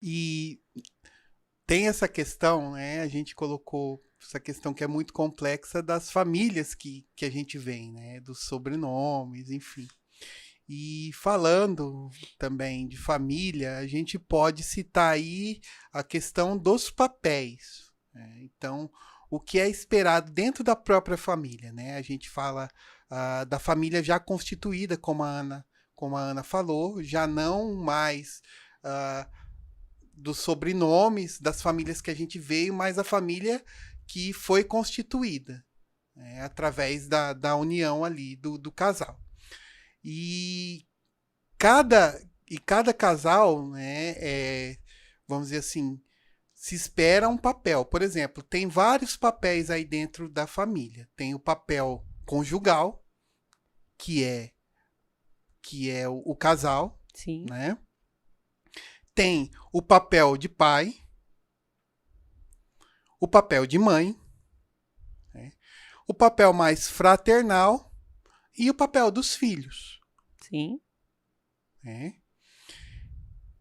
E tem essa questão, né? A gente colocou essa questão que é muito complexa das famílias que a gente vem, né? Dos sobrenomes, enfim. E falando também de família, a gente pode citar aí a questão dos papéis, né? Então, o que é esperado dentro da própria família, né? A gente fala da família já constituída, como a Ana falou, já não mais ah, dos sobrenomes das famílias que a gente veio, mas a família que foi constituída, né? Através da união ali do casal. E cada casal, né, vamos dizer assim, se espera um papel. Por exemplo, tem vários papéis aí dentro da família. Tem o papel conjugal, que é o casal, Sim, né? Tem o papel de pai, o papel de mãe, né? O papel mais fraternal e o papel dos filhos, sim. né?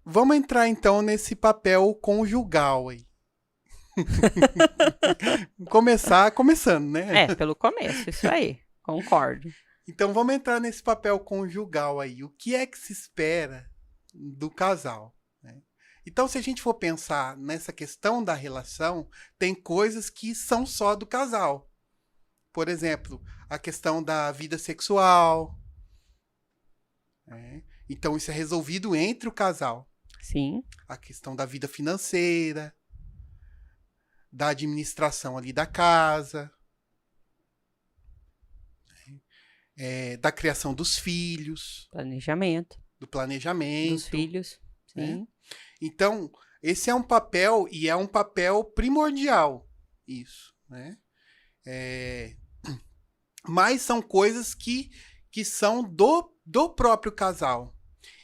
Vamos entrar então nesse papel conjugal aí. Começando, né? É, pelo começo, isso aí. Concordo. Então vamos entrar nesse papel conjugal aí. O que é que se espera do casal, né? Então, se a gente for pensar nessa questão da relação, tem coisas que são só do casal. Por exemplo, a questão da vida sexual, né? Então, isso é resolvido entre o casal. Sim, A questão da vida financeira, da administração ali da casa, da criação dos filhos, planejamento do dos planejamento, filhos. né? Sim, Então, esse é um papel e é um papel primordial, isso, né? É, mas são coisas que são do próprio casal.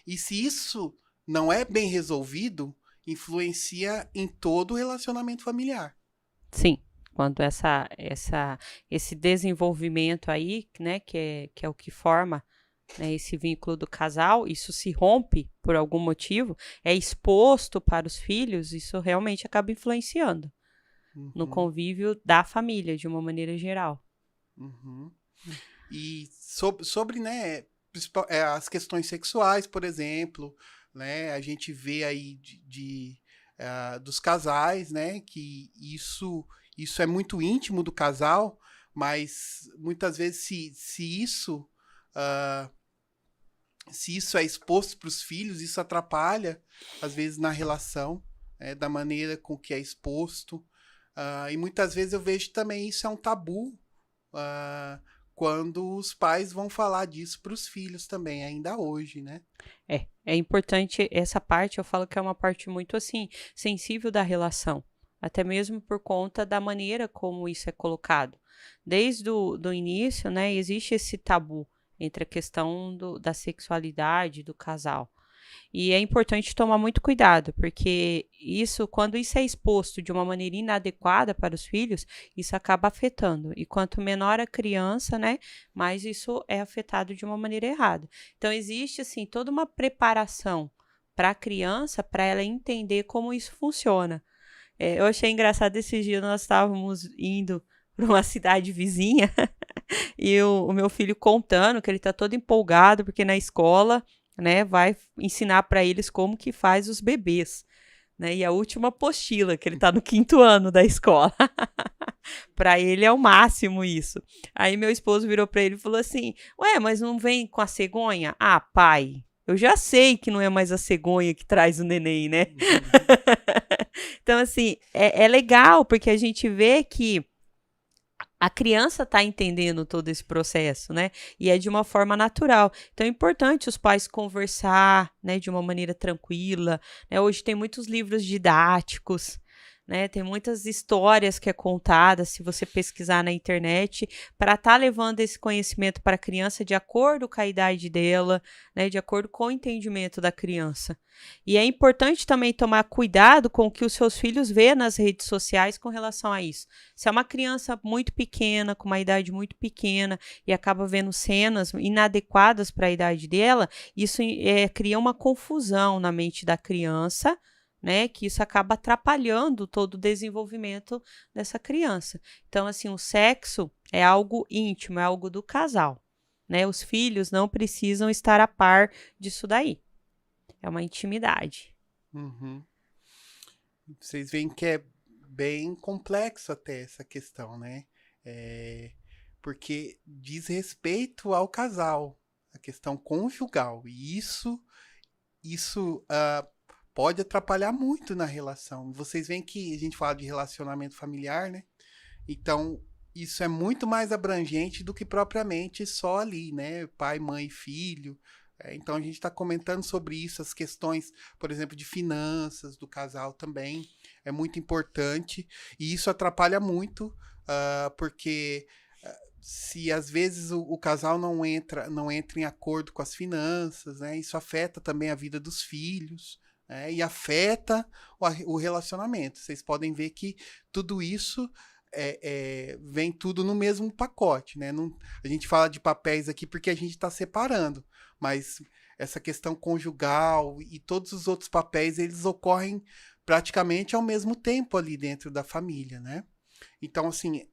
E se isso não é bem resolvido, influencia em todo o relacionamento familiar. sim. Quando esse desenvolvimento aí, né, que é o que forma, né, esse vínculo do casal, isso se rompe por algum motivo, é exposto para os filhos, isso realmente acaba influenciando no Uhum, convívio da família, de uma maneira geral. uhum. E sobre né, as questões sexuais, por exemplo, né, a gente vê aí dos casais, né, que isso é muito íntimo do casal, mas muitas vezes ah, se isso é exposto para os filhos, isso atrapalha, às vezes, na relação, da maneira com que é exposto. E muitas vezes eu vejo também isso é um tabu, ah, quando os pais vão falar disso para os filhos também, ainda hoje, né? É importante essa parte, eu falo que é uma parte muito assim, sensível da relação, até mesmo por conta da maneira como isso é colocado. Desde do início, né, existe esse tabu entre a questão da sexualidade do casal. E é importante tomar muito cuidado, porque isso, quando isso é exposto de uma maneira inadequada para os filhos, isso acaba afetando. E quanto menor a criança, né, mais isso é afetado de uma maneira errada. Então, existe, assim, toda uma preparação para a criança, para ela entender como isso funciona. Eu achei engraçado esses dias, nós estávamos indo para uma cidade vizinha e o meu filho contando que ele está todo empolgado porque na escola, né, vai ensinar para eles como que faz os bebês, né? E a última apostila que ele está no 5º ano da escola. Para ele é o máximo isso. Aí meu esposo virou para ele e falou assim: "Ué, mas não vem com a cegonha?" "Ah, pai, eu já sei que não é mais a cegonha que traz o neném, né?" Uhum, Então, assim, é legal porque a gente vê que a criança está entendendo todo esse processo, né? E é de uma forma natural. Então é importante os pais conversar, né, de uma maneira tranquila, né? Hoje tem muitos livros didáticos, né? Tem muitas histórias que é contada, se você pesquisar na internet, para estar levando esse conhecimento para a criança de acordo com a idade dela, né, de acordo com o entendimento da criança. E é importante também tomar cuidado com o que os seus filhos vê nas redes sociais com relação a isso. Se é uma criança muito pequena, com uma idade muito pequena, e acaba vendo cenas inadequadas para a idade dela, isso cria uma confusão na mente da criança, né? Que isso acaba atrapalhando todo o desenvolvimento dessa criança. Então, assim, o sexo é algo íntimo, é algo do casal, né? Os filhos não precisam estar a par disso daí. É uma intimidade. Uhum. Vocês veem que é bem complexo até essa questão, né? É, porque diz respeito ao casal, a questão conjugal. E isso pode atrapalhar muito na relação. Vocês veem que a gente fala de relacionamento familiar, né? Então, isso é muito mais abrangente do que propriamente só ali, né? Pai, mãe, filho. Então, a gente está comentando sobre isso, as questões, por exemplo, de finanças do casal também. É muito importante. E isso atrapalha muito, porque se às vezes o casal não entra em acordo com as finanças, né? Isso afeta também a vida dos filhos, né? E afeta o relacionamento. Vocês podem ver que tudo isso vem tudo no mesmo pacote, né? Não, a gente fala de papéis aqui porque a gente está separando, mas essa questão conjugal e todos os outros papéis, eles ocorrem praticamente ao mesmo tempo ali dentro da família, né? Então, assim,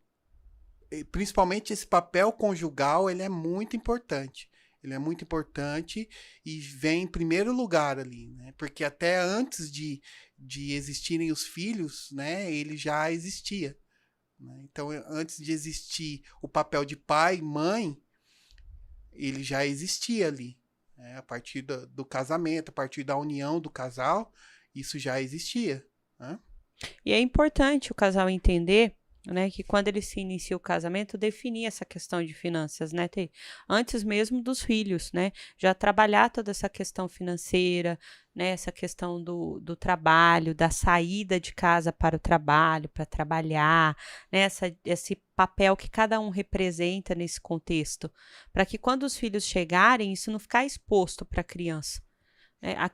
principalmente esse papel conjugal, ele é muito importante. Ele é muito importante e vem em primeiro lugar ali, né? Porque até antes de existirem os filhos, né, ele já existia. Né? Então, antes de existir o papel de pai e mãe, ele já existia ali. Né? A partir do casamento, a partir da união do casal, isso já existia. Né? E é importante o casal entender, né, que quando ele se inicia o casamento, definir essa questão de finanças, né, antes mesmo dos filhos, né, já trabalhar toda essa questão financeira, né, essa questão do trabalho, da saída de casa para o trabalho, para trabalhar, né, esse papel que cada um representa nesse contexto, para que quando os filhos chegarem, isso não ficar exposto para a criança.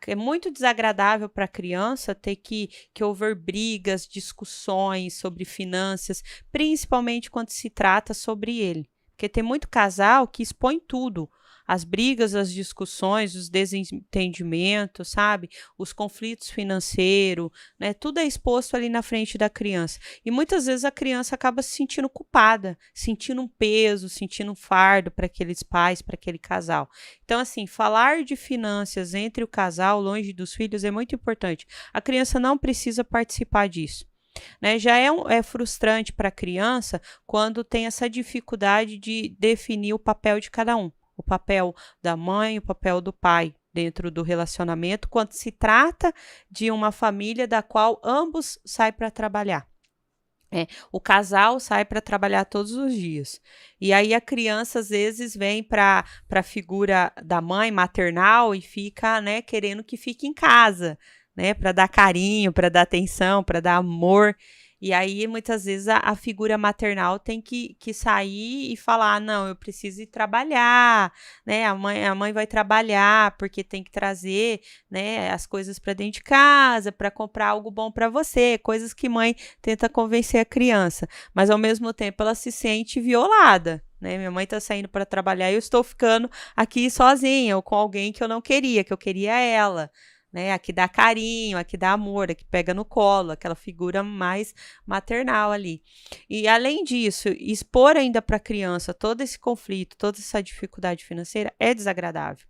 É muito desagradável para a criança ter que houver brigas, discussões sobre finanças, principalmente quando se trata sobre ele. Porque tem muito casal que expõe tudo. As brigas, as discussões, os desentendimentos, sabe? Os conflitos financeiros, né? Tudo é exposto ali na frente da criança. E muitas vezes a criança acaba se sentindo culpada, sentindo um peso, sentindo um fardo para aqueles pais, para aquele casal. Então, assim, falar de finanças entre o casal, longe dos filhos, é muito importante. A criança não precisa participar disso. Né? Já é frustrante para a criança quando tem essa dificuldade de definir o papel de cada um. O papel da mãe, o papel do pai dentro do relacionamento, quando se trata de uma família da qual ambos saem para trabalhar. O casal sai para trabalhar todos os dias. E aí a criança, às vezes, vem para a figura da mãe maternal e fica, né, querendo que fique em casa, né, para dar carinho, para dar atenção, para dar amor. E aí, muitas vezes, a figura maternal tem que sair e falar, não, eu preciso ir trabalhar, né? A mãe vai trabalhar porque tem que trazer, né, as coisas para dentro de casa, para comprar algo bom para você, coisas que mãe tenta convencer a criança. Mas, ao mesmo tempo, ela se sente violada. Né? Minha mãe está saindo para trabalhar e eu estou ficando aqui sozinha ou com alguém que eu não queria, que eu queria ela. Né, a que dá carinho, a que dá amor, a que pega no colo, aquela figura mais maternal ali. E além disso, expor ainda para a criança todo esse conflito, toda essa dificuldade financeira é desagradável.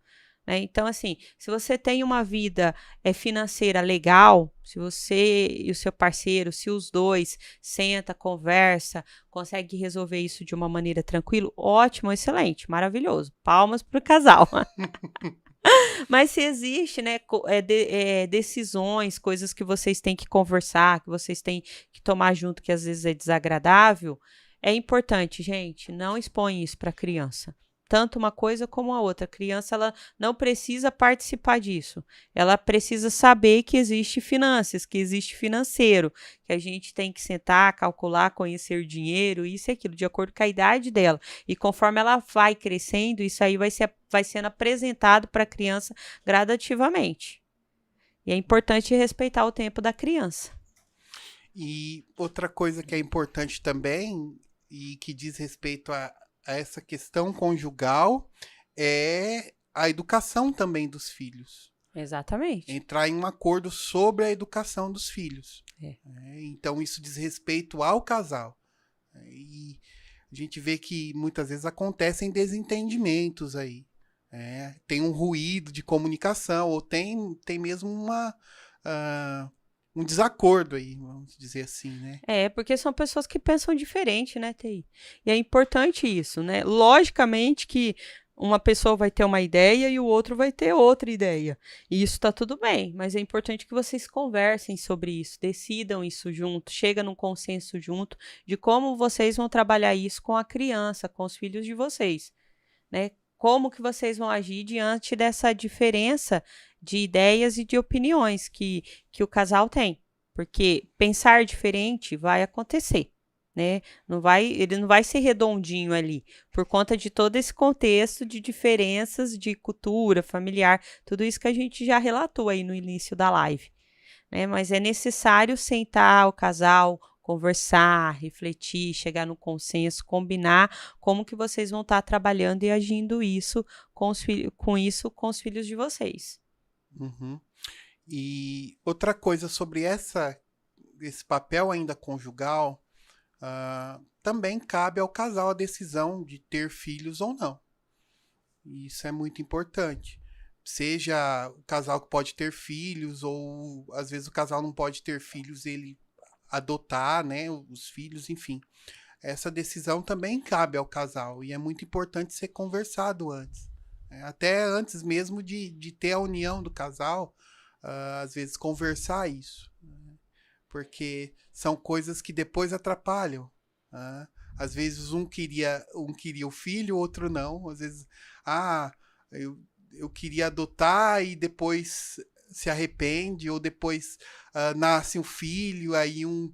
Né? Então, assim, se você tem uma vida financeira legal, se você e o seu parceiro, se os dois senta, conversa, consegue resolver isso de uma maneira tranquila, ótimo, excelente, maravilhoso. Palmas para o casal. Mas se existe, né, decisões, coisas que vocês têm que conversar, que vocês têm que tomar junto, que às vezes é desagradável, é importante, gente, não expõe isso para a criança. Tanto uma coisa como a outra. A criança ela não precisa participar disso. Ela precisa saber que existe finanças, que existe financeiro, que a gente tem que sentar, calcular, conhecer dinheiro, isso e aquilo, de acordo com a idade dela. E conforme ela vai crescendo, isso aí vai sendo apresentado para a criança gradativamente. E é importante respeitar o tempo da criança. E outra coisa que é importante também, e que diz respeito a essa questão conjugal, é a educação também dos filhos. Exatamente. Entrar em um acordo sobre a educação dos filhos. É. Então, isso diz respeito ao casal. E a gente vê que muitas vezes acontecem desentendimentos aí. Tem um ruído de comunicação, ou tem mesmo um desacordo aí, vamos dizer assim, né? Porque são pessoas que pensam diferente, né, TI? E é importante isso, né? Logicamente que uma pessoa vai ter uma ideia e o outro vai ter outra ideia. E isso tá tudo bem, mas é importante que vocês conversem sobre isso, decidam isso junto, chega num consenso junto de como vocês vão trabalhar isso com a criança, com os filhos de vocês, né? Como que vocês vão agir diante dessa diferença de ideias e de opiniões que o casal tem. Porque pensar diferente vai acontecer, né? Ele não vai ser redondinho ali, por conta de todo esse contexto de diferenças de cultura, familiar, tudo isso que a gente já relatou aí no início da live, né? Mas é necessário sentar o casal, conversar, refletir, chegar no consenso, combinar como que vocês vão estar trabalhando e agindo isso com os filhos de vocês. Uhum. E outra coisa sobre esse papel ainda conjugal, também cabe ao casal a decisão de ter filhos ou não. E isso é muito importante. Seja o casal que pode ter filhos, ou às vezes o casal não pode ter filhos, ele adotar, né, os filhos, enfim. Essa decisão também cabe ao casal e é muito importante ser conversado antes. Até antes mesmo de ter a união do casal, às vezes conversar isso. Porque são coisas que depois atrapalham. Às vezes um queria o filho, o outro não. Às vezes, eu queria adotar e depois se arrepende, ou depois nasce um filho, aí um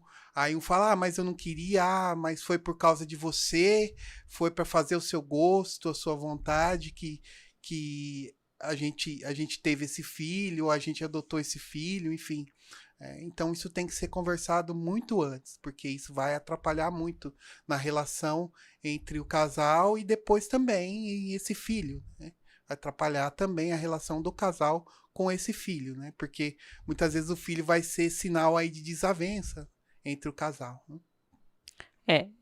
fala, mas eu não queria, mas foi por causa de você, foi para fazer o seu gosto, a sua vontade que a gente teve esse filho, ou a gente adotou esse filho, enfim. Então isso tem que ser conversado muito antes, porque isso vai atrapalhar muito na relação entre o casal e depois também esse filho, né? Vai atrapalhar também a relação do casal com esse filho, né? Porque muitas vezes o filho vai ser sinal aí de desavença entre o casal, né?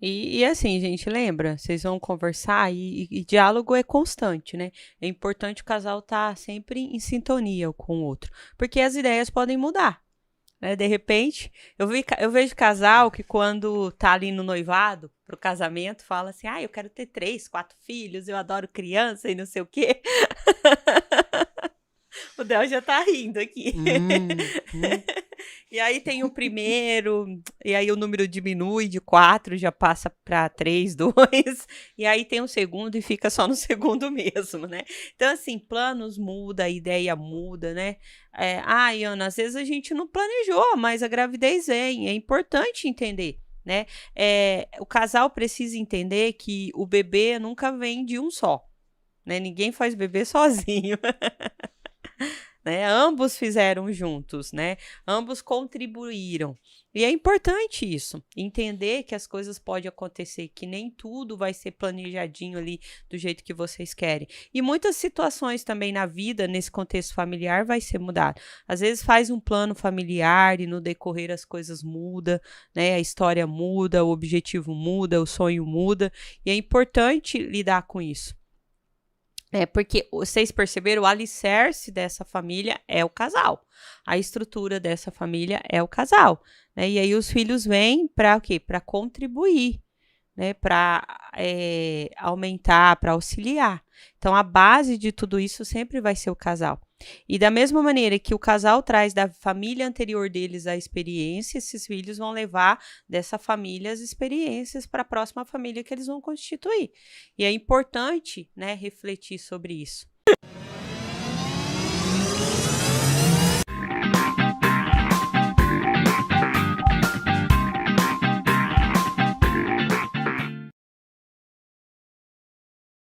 E assim, gente, lembra? Vocês vão conversar e diálogo é constante, né? É importante o casal estar sempre em sintonia com o outro, porque as ideias podem mudar, né? De repente, eu vejo casal que quando tá ali no noivado, pro casamento, fala assim, eu quero ter 3, 4 filhos, eu adoro criança e não sei o quê. O Del já tá rindo aqui. E aí tem o primeiro, e aí o número diminui de 4, já passa para 3, 2, e aí tem o segundo e fica só no segundo mesmo, né? Então, assim, planos mudam, a ideia muda, né? Ana, às vezes a gente não planejou, mas a gravidez vem, é importante entender, né? O casal precisa entender que o bebê nunca vem de um só, né? Ninguém faz bebê sozinho. Né? Ambos fizeram juntos, né? Ambos contribuíram. E é importante isso, entender que as coisas podem acontecer, que nem tudo vai ser planejadinho ali do jeito que vocês querem. E muitas situações também na vida, nesse contexto familiar, vai ser mudado. Às vezes faz um plano familiar e no decorrer as coisas mudam, né? A história muda, o objetivo muda, o sonho muda. E é importante lidar com isso. Porque vocês perceberam, o alicerce dessa família é o casal. A estrutura dessa família é o casal, né? E aí os filhos vêm para o quê? Para contribuir, né? Para aumentar, para auxiliar. Então, a base de tudo isso sempre vai ser o casal. E da mesma maneira que o casal traz da família anterior deles a experiência, esses filhos vão levar dessa família as experiências para a próxima família que eles vão constituir. E é importante, né, refletir sobre isso.